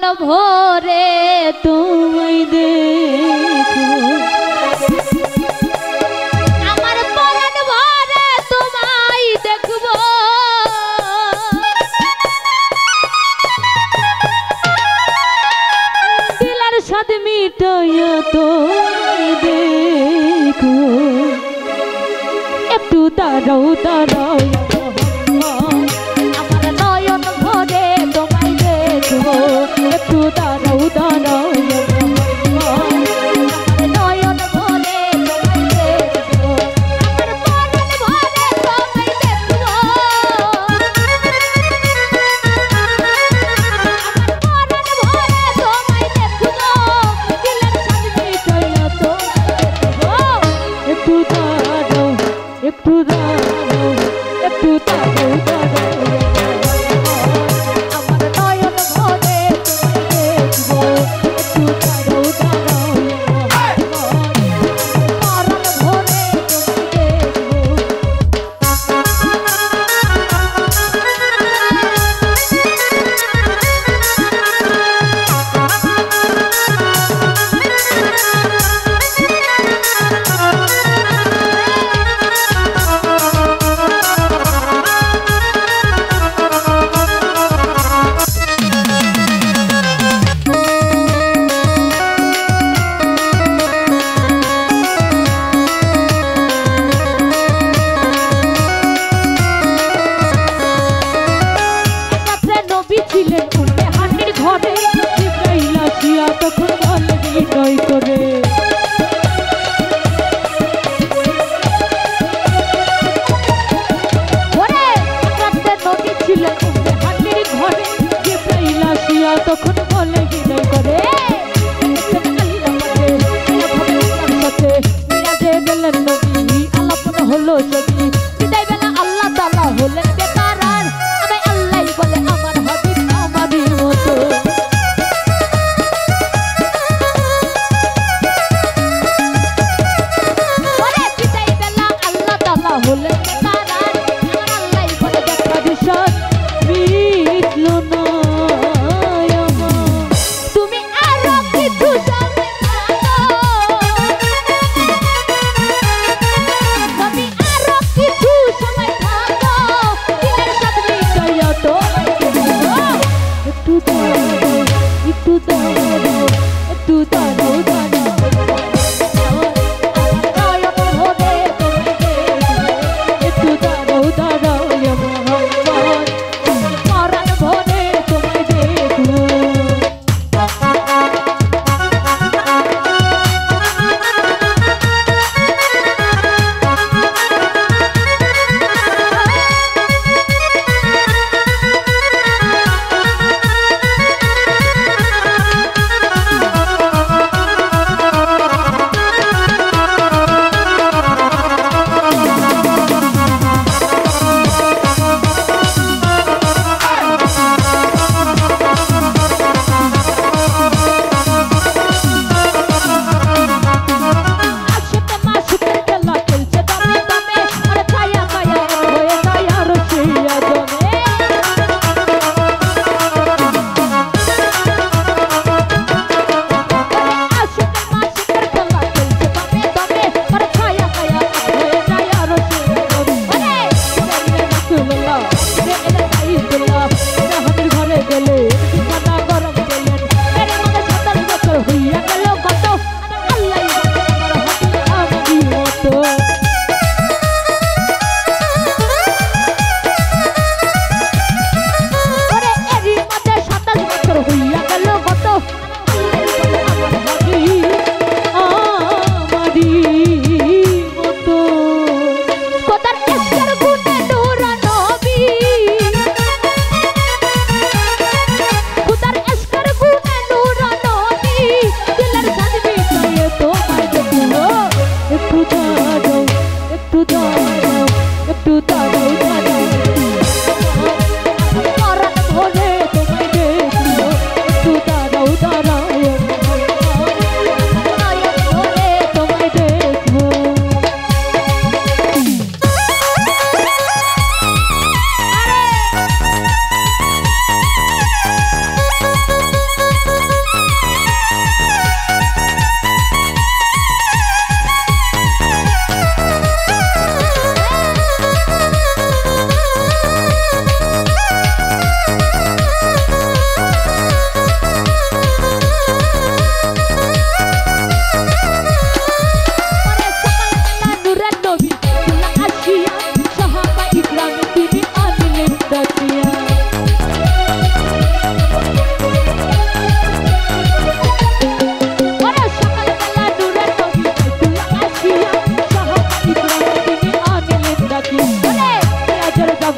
নয়ন ভরে তোমায় দেখো আমার পরাণ ভরে তোমায় দেখবো দিলার সাথে মিটাইয়া তোমায় দেখো একটু দাঁড়াও দাঁড়াও আমার নয়ন ভরে তোমায় দেখবো একটু দাঁড়াও দাঁড়াও আমার নয়ন ভরে তোমায় দেখবো আমার পরাণ ভরে তোমায় দেখবো আমার পরাণ ভরে তোমায় দেখবো দিলের সাথে মিটাইয়া তোমায় দেখবো একটু দাঁড়াও একটু দাঁড়াও একটু দাঁড়াও দাঁড়াও আমার নয়ন ভরে তোমায় দেখবো একটু দাঁড়াও দাঁড়াও পরাণ ভরে তোমায় দেখবো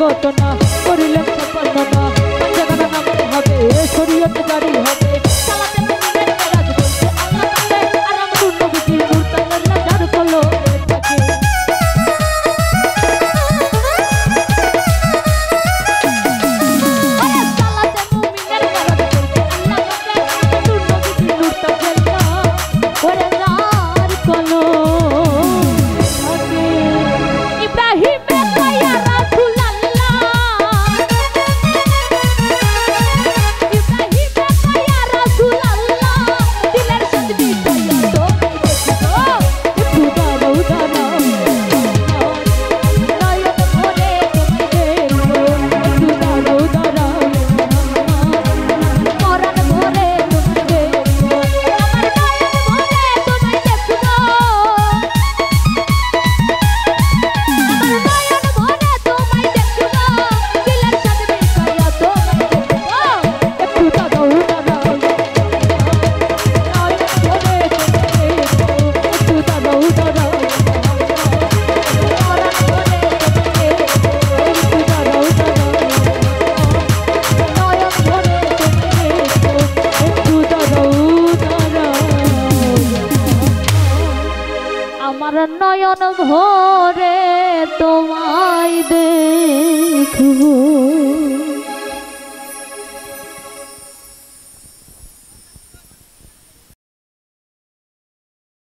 জগত না করিলেন সপন্ন না জাগানো নামে হবে শরীয়ত জারি হবে সালাতে মুমিনের মেরাজ বলছে আল্লাহ পাকে আর আমার নবীজির নূর তাআলা যার কলবে থাকে নয়ন ভরে তোমায় দেখবো।